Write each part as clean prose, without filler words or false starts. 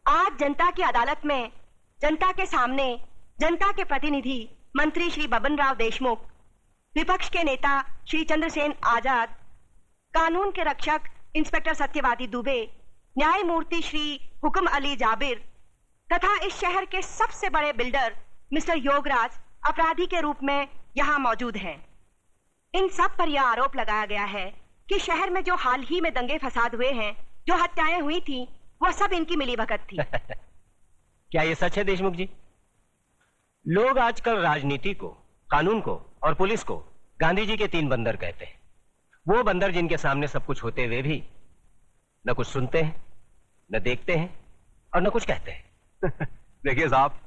आज जनता की अदालत में, जनता के सामने, जनता के प्रतिनिधि मंत्री श्री बबन राव देशमुख, विपक्ष के नेता श्री चंद्रसेन आजाद, कानून के रक्षक इंस्पेक्टर सत्यवादी दुबे, न्यायमूर्ति श्री हुक्म अली जाबिर तथा इस शहर के सबसे बड़े बिल्डर मिस्टर योगराज अपराधी के रूप में यहाँ मौजूद हैं। इन सब पर यह आरोप लगाया गया है कि शहर में जो हाल ही में दंगे फसाद हुए हैं, जो हत्याएं हुई थी, वह सब इनकी मिलीभगत थी। क्या ये सच है देशमुख जी? लोग आजकल राजनीति को, कानून को और पुलिस को गांधी जी के 3 बंदर कहते हैं। वो बंदर जिनके सामने सब कुछ होते हुए भी न कुछ सुनते हैं, न देखते हैं और न कुछ कहते हैं। देखिए साहब,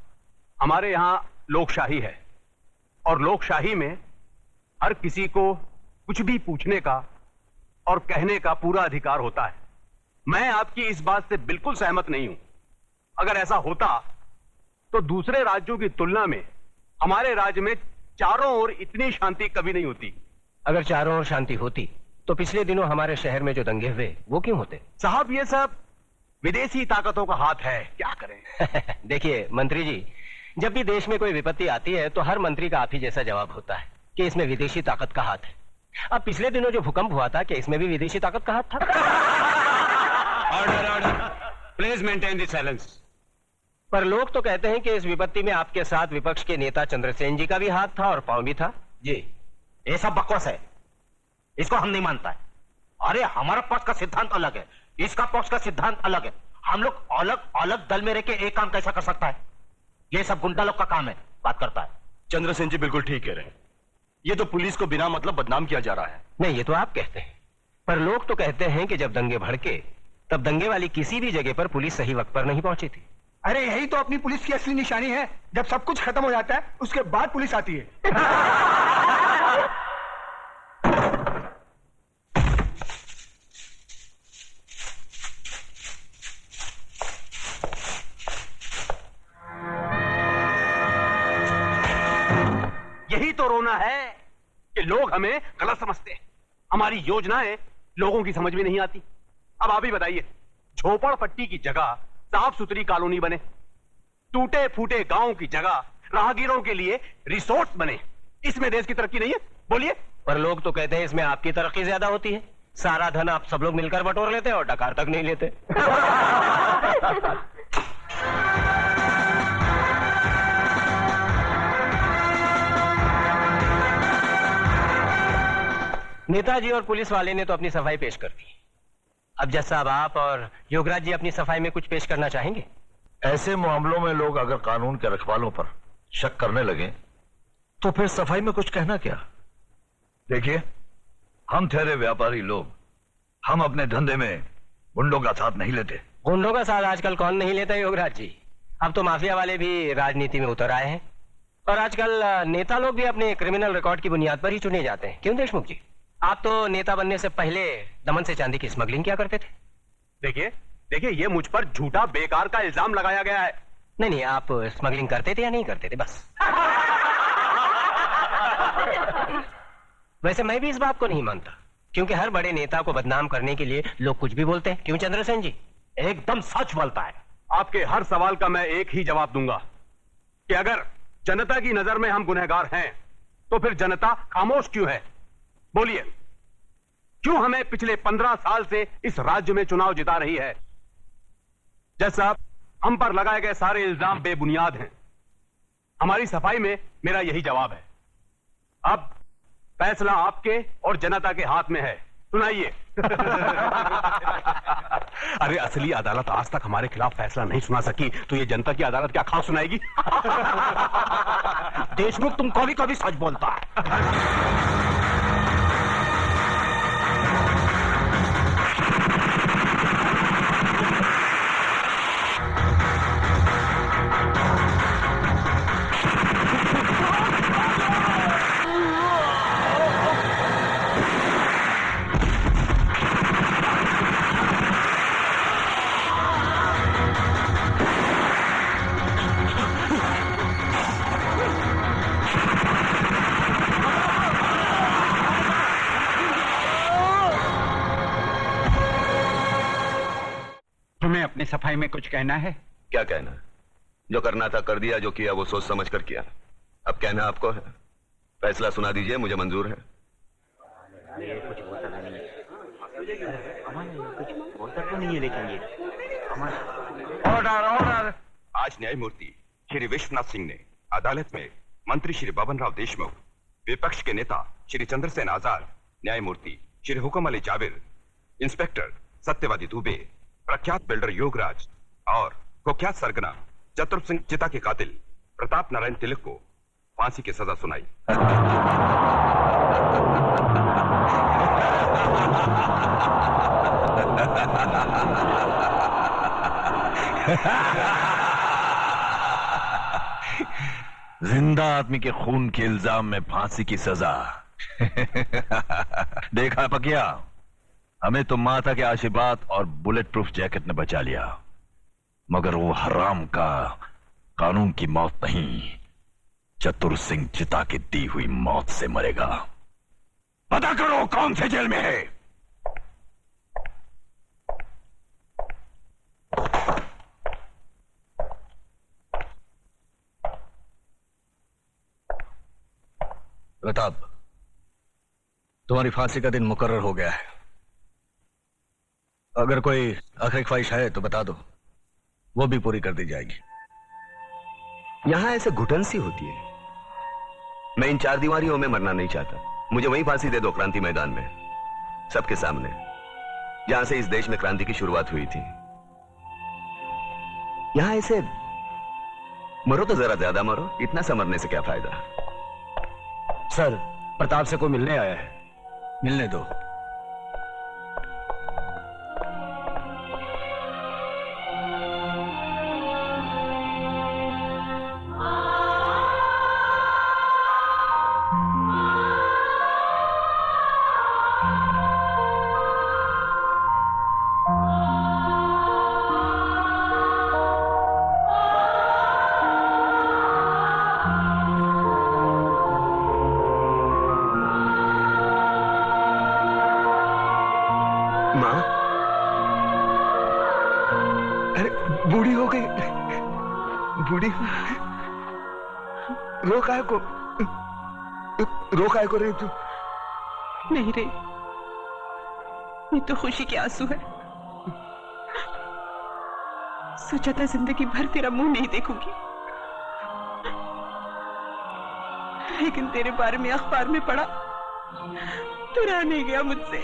हमारे यहां लोकशाही है और लोकशाही में हर किसी को कुछ भी पूछने का और कहने का पूरा अधिकार होता है। मैं आपकी इस बात से बिल्कुल सहमत नहीं हूं। अगर ऐसा होता तो दूसरे राज्यों की तुलना में हमारे राज्य में चारों ओर इतनी शांति कभी नहीं होती। अगर चारों ओर शांति होती तो पिछले दिनों हमारे शहर में जो दंगे हुए वो क्यों होते? साहब, ये सब विदेशी ताकतों का हाथ है, क्या करें। देखिए मंत्री जी, जब भी देश में कोई विपत्ति आती है तो हर मंत्री का आप ही जैसा जवाब होता है कि इसमें विदेशी ताकत का हाथ है। अब पिछले दिनों जो भूकंप हुआ था, क्या इसमें भी विदेशी ताकत का हाथ था? Order order, please maintain the silence. पर लोग तो कहते हैं कि इस विपत्ति में आपके साथ विपक्ष के नेता चंद्रसेन जी का भी हाथ था और पांव भी था। जी, ये सब बकवास है, इसको हम नहीं मानता है। अरे हमारा पक्ष का सिद्धांत अलग है, इसका पक्ष का सिद्धांत अलग है। हम लोग अलग अलग दल में रह के एक काम कैसा कर सकता है? ये सब गुंडा लोग का काम है, बात करता है। चंद्रसेन जी बिल्कुल ठीक कह रहे हैं। ये तो पुलिस को बिना मतलब बदनाम किया जा रहा है। नहीं, ये तो आप कहते हैं, पर लोग तो कहते हैं कि जब दंगे भड़के तब दंगे वाली किसी भी जगह पर पुलिस सही वक्त पर नहीं पहुंची थी। अरे यही तो अपनी पुलिस की असली निशानी है। जब सब कुछ खत्म हो जाता है उसके बाद पुलिस आती है। यही तो रोना है कि लोग हमें गलत समझते हैं। हमारी योजनाएं लोगों की समझ में नहीं आती। अब आप ही बताइए, झोपड़पट्टी की जगह साफ सुथरी कॉलोनी बने, टूटे फूटे गांव की जगह राहगीरों के लिए रिसोर्ट बने, इसमें देश की तरक्की नहीं है? बोलिए। पर लोग तो कहते हैं इसमें आपकी तरक्की ज्यादा होती है। सारा धन आप सब लोग मिलकर बटोर लेते हैं और डकार तक नहीं लेते। नेताजी और पुलिस वाले ने तो अपनी सफाई पेश कर दी। अब जज साहब, आप और योगराज जी अपनी सफाई में कुछ पेश करना चाहेंगे? ऐसे मामलों में लोग अगर कानून के रखवालों पर शक करने लगे तो फिर सफाई में कुछ कहना क्या? देखिए, हम ठहरे व्यापारी लोग, हम अपने धंधे में गुंडों का साथ नहीं लेते। गुंडों का साथ आजकल कौन नहीं लेता योगराज जी? अब तो माफिया वाले भी राजनीति में उतर आए हैं और आजकल नेता लोग भी अपने क्रिमिनल रिकॉर्ड की बुनियाद पर ही चुने जाते हैं। क्यों देशमुख जी, आप तो नेता बनने से पहले दमन से चांदी की स्मगलिंग क्या करते थे? देखिए, ये मुझ पर झूठा बेकार का इल्जाम लगाया गया है। नहीं, आप स्मगलिंग करते थे या नहीं करते थे? बस। वैसे मैं भी इस बात को नहीं मानता, क्योंकि हर बड़े नेता को बदनाम करने के लिए लोग कुछ भी बोलते हैं। क्यों चंद्रसेन जी? एकदम सच बोलता है। आपके हर सवाल का मैं एक ही जवाब दूंगा कि अगर जनता की नजर में हम गुनहगार हैं तो फिर जनता खामोश क्यों है? बोलिए, क्यों हमें पिछले 15 साल से इस राज्य में चुनाव जिता रही है? जज साहब, हम पर लगाए गए सारे इल्जाम बेबुनियाद हैं। हमारी सफाई में मेरा यही जवाब है। अब फैसला आपके और जनता के हाथ में है। सुनाइए। अरे असली अदालत आज तक हमारे खिलाफ फैसला नहीं सुना सकी तो ये जनता की अदालत क्या खास सुनाएगी? देशमुख, तुम कभी कभी सच बोलता है। तुम्हें अपनी सफाई में कुछ कहना है? क्या कहना? जो करना था कर दिया, जो किया वो सोच समझ कर किया। अब कहना आपको है। फैसला सुना दीजिए, मुझे मंजूर है। Order order. आज न्यायमूर्ति श्री विश्वनाथ सिंह ने अदालत में मंत्री श्री बबन राव देशमुख, विपक्ष के नेता श्री चंद्रसेन आजाद, न्यायमूर्ति श्री हुकम अली जाबिर, इंस्पेक्टर सत्यवादी दुबे, प्रख्यात बिल्डर योगराज और कुख्यात सरगना चतुर सिंह चिता के कातिल प्रताप नारायण तिलक को फांसी की सजा सुनाई। जिंदा आदमी के खून के इल्जाम में फांसी की सजा। देखा पकिया, हमें तो माता के आशीर्वाद और बुलेट प्रूफ जैकेट ने बचा लिया, मगर वो हराम का कानून की मौत नहीं, चतुर सिंह चिता की दी हुई मौत से मरेगा। पता करो कौन से जेल में है। प्रताप, तुम्हारी फांसी का दिन मुकर्रर हो गया है। अगर कोई आखिरी ख्वाहिश है तो बता दो, वो भी पूरी कर दी जाएगी। यहां ऐसे घुटन सी होती है। मैं इन चार दीवारियों में मरना नहीं चाहता। मुझे वहीं फांसी दे दो, क्रांति मैदान में, सबके सामने, जहां से इस देश में क्रांति की शुरुआत हुई थी। यहां ऐसे मरो तो जरा ज्यादा मरो, इतना सा मरने से क्या फायदा। सर, प्रताप से कोई मिलने आया है। मिलने दो। मां, अरे बूढ़ी हो गई, बूढ़ी रो काहे को, रो काहे को रही तू? नहीं रे, ये तो खुशी के आंसू है। सोचा था जिंदगी भर तेरा मुंह नहीं देखूंगी, लेकिन तेरे बारे में अखबार में पढ़ा तो रहा नहीं गया मुझसे,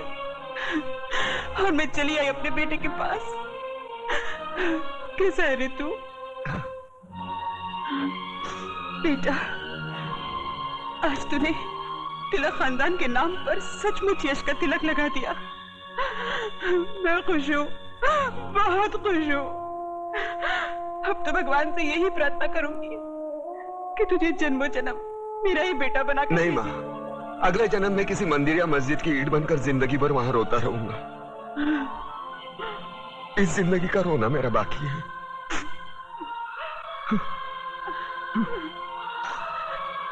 और मैं चली आई अपने बेटे के पास। कैसा है रे तू? बेटा, आज तूने तिलक खानदान के नाम पर सचमुच यश का तिलक लगा दिया। मैं खुश हूँ, बहुत खुश हूँ। अब तो भगवान से यही प्रार्थना करूंगी कि तुझे जन्मों जन्म मेरा ही बेटा बना कर। नहीं माँ, अगले जन्म में किसी मंदिर या मस्जिद की ईंट बनकर जिंदगी भर वहां रोता रहूंगा। इस जिंदगी का रोना मेरा बाकी है।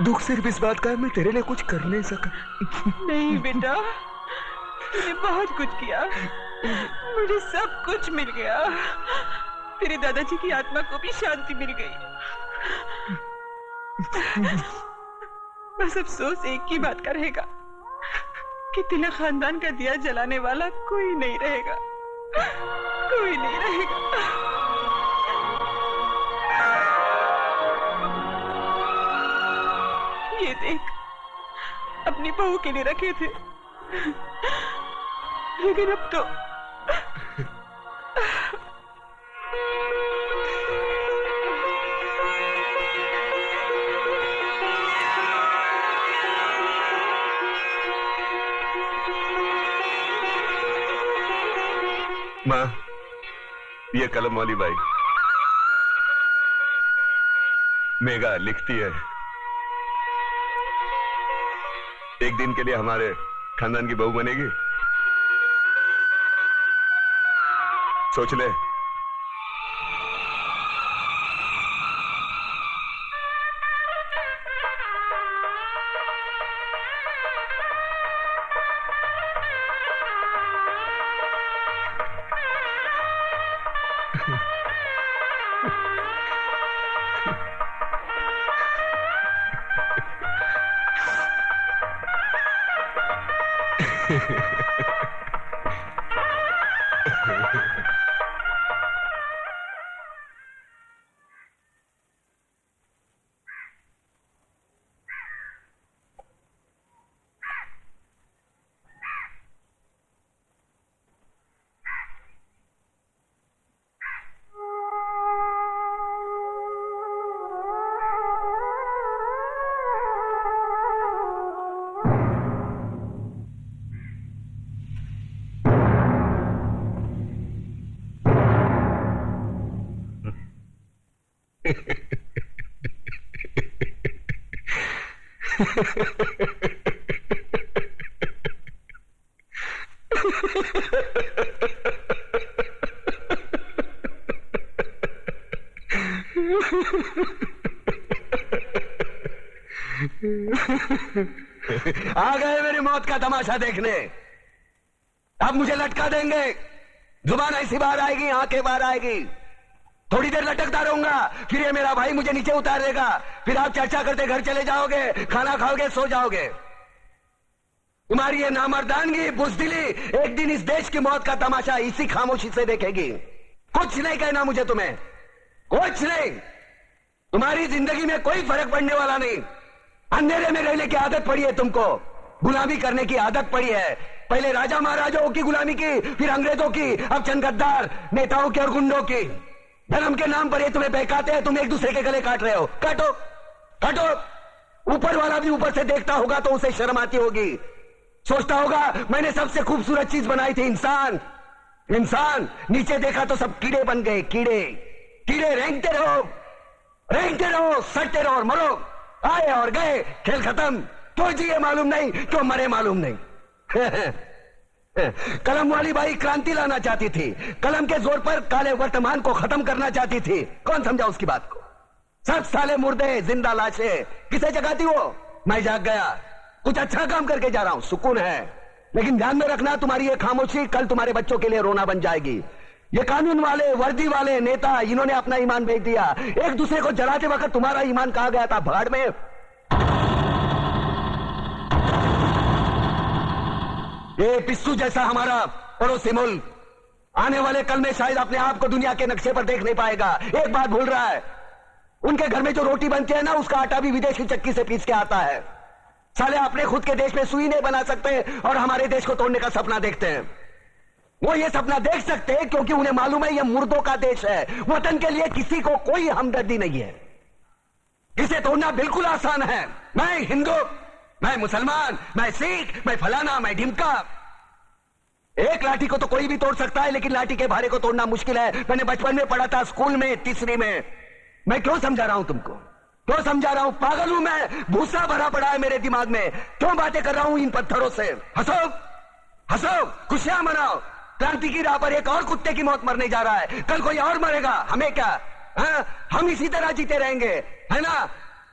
दुख सिर्फ इस बात का है मैं तेरे लिए कुछ कर नहीं सका। नहीं बेटा, तूने बहुत कुछ किया, मुझे सब कुछ मिल गया। तेरे दादाजी की आत्मा को भी शांति मिल गई। बस अफसोस एक ही बात का रहेगा कि तिलक खानदान का दिया जलाने वाला कोई नहीं रहेगा, कोई नहीं रहेगा। ये देख, अपनी बहू के लिए रखे थे, लेकिन अब तो माँ, ये कलम वाली बाई मेघा लिखती है, एक दिन के लिए हमारे खानदान की बहू बनेगी। सोच ले। आ गए मेरी मौत का तमाशा देखने। अब मुझे लटका देंगे, जुबान ऐसी बाहर आएगी, आंखें बाहर आएगी, थोड़ी देर लटकता रहूंगा, फिर ये मेरा भाई मुझे नीचे उतार देगा, फिर आप चर्चा करते घर चले जाओगे, खाना खाओगे, सो जाओगे। तुम्हारी ये नामर्दानगी, बुज़दिली एक दिन इस देश की मौत का तमाशा इसी खामोशी से देखेगी। कुछ नहीं कहना मुझे तुम्हें, कुछ नहीं। तुम्हारी जिंदगी में कोई फर्क पड़ने वाला नहीं। अंधेरे में रहने की आदत पड़ी है तुमको, गुलामी करने की आदत पड़ी है। पहले राजा महाराजाओं की गुलामी की, फिर अंग्रेजों की, अब चंद गद्दार नेताओं की और गुंडों की। धर्म के नाम पर ये तुम्हें बहकाते हैं, तुम एक दूसरे के गले काट रहे हो। काटो काटो। ऊपर वाला भी ऊपर से देखता होगा तो उसे शर्म आती होगी, सोचता होगा मैंने सबसे खूबसूरत चीज बनाई थी, इंसान। इंसान नीचे देखा तो सब कीड़े बन गए, कीड़े। कीड़े रेंगते रहो, सटते रहो और मरो। आए और गए, खेल खत्म। क्यों जिए मालूम नहीं, क्यों मरे मालूम नहीं। कलम वाली बाई क्रांति लाना चाहती थी, कलम के जोर पर काले वर्तमान को खत्म करना चाहती थी। कौन समझा उसकी बात को? सब साले मुर्दे, जिंदा लाशें। किसे जगाती वो? मैं जाग गया, कुछ अच्छा काम करके जा रहा हूं, सुकून है। लेकिन ध्यान में रखना, तुम्हारी ये खामोशी कल तुम्हारे बच्चों के लिए रोना बन जाएगी। ये कानून वाले, वर्दी वाले नेता, इन्होंने अपना ईमान बेच दिया। एक दूसरे को जलाते वक्त तुम्हारा ईमान कहा गया था, भाड़ में। ये पिस्सू जैसा हमारा पड़ोसी मुल्क आने वाले कल में शायद अपने आप को दुनिया के नक्शे पर देख नहीं पाएगा। एक बात भूल रहा है, उनके घर में जो रोटी बनती है ना, उसका आटा भी विदेशी चक्की से पीस के आता है। साले अपने खुद के देश में सुई नहीं बना सकते और हमारे देश को तोड़ने का सपना देखते हैं। वो ये सपना देख सकते हैं क्योंकि उन्हें मालूम है ये मुर्दों का देश है। वतन के लिए किसी को कोई हमदर्दी नहीं है। इसे तोड़ना बिल्कुल आसान है। मैं हिंदू, मैं मुसलमान, मैं सिख, मैं फलाना, मैं ढिमका। एक लाठी को तो कोई भी तोड़ सकता है, लेकिन लाठी के भारे को तोड़ना मुश्किल है। मैंने बचपन में पढ़ा था, स्कूल में, तीसरी में। मैं क्यों समझा रहा हूं तुमको, क्यों समझा रहा हूं? पागल हूं मैं, भूसा भरा पड़ा है मेरे दिमाग में। क्यों बातें कर रहा हूं इन पत्थरों से? हंसो हंसो, खुशियां मनाओ। क्रांति की राह पर एक और कुत्ते की मौत मरने जा रहा है, कल कोई और मरेगा, हमें क्या? हम इसी तरह जीते रहेंगे, है ना?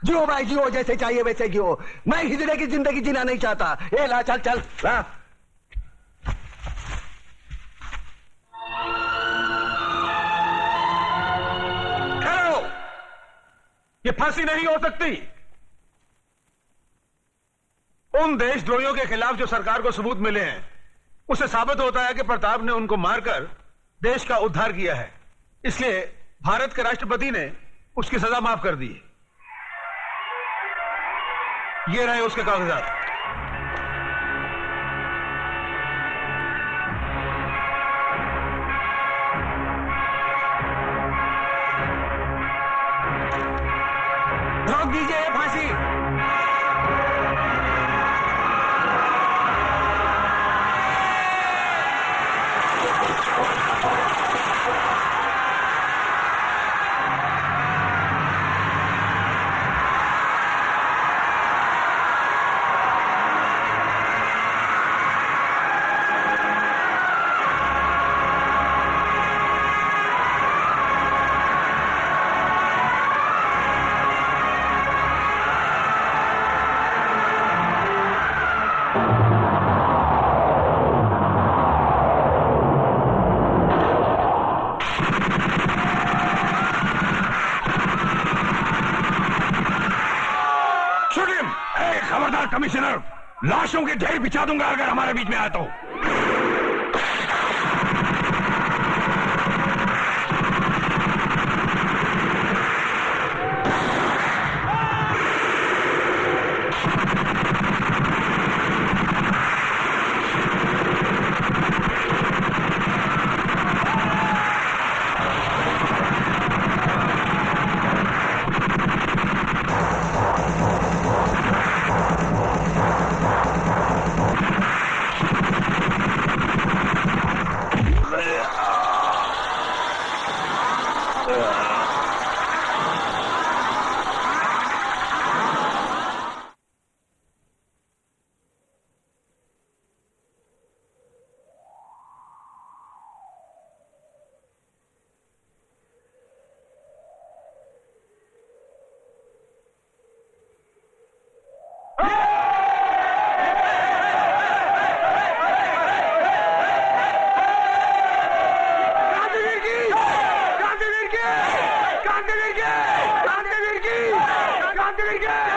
जियो भाई जियो, जैसे चाहिए वैसे जियो। मैं हिजड़े की जिंदगी जीना नहीं चाहता। ए ला, चल चल ला। ठहरो, ये फांसी नहीं हो सकती। उन देशद्रोहियों के खिलाफ जो सरकार को सबूत मिले हैं, उससे साबित होता है कि प्रताप ने उनको मारकर देश का उद्धार किया है। इसलिए भारत के राष्ट्रपति ने उसकी सजा माफ कर दी। ये रहे उसके कागजात। रोक दीजिए ये फांसी। कमिश्नर, लाशों के ढेर बिछा दूंगा अगर हमारे बीच में आया तो। क्रांतिवीर के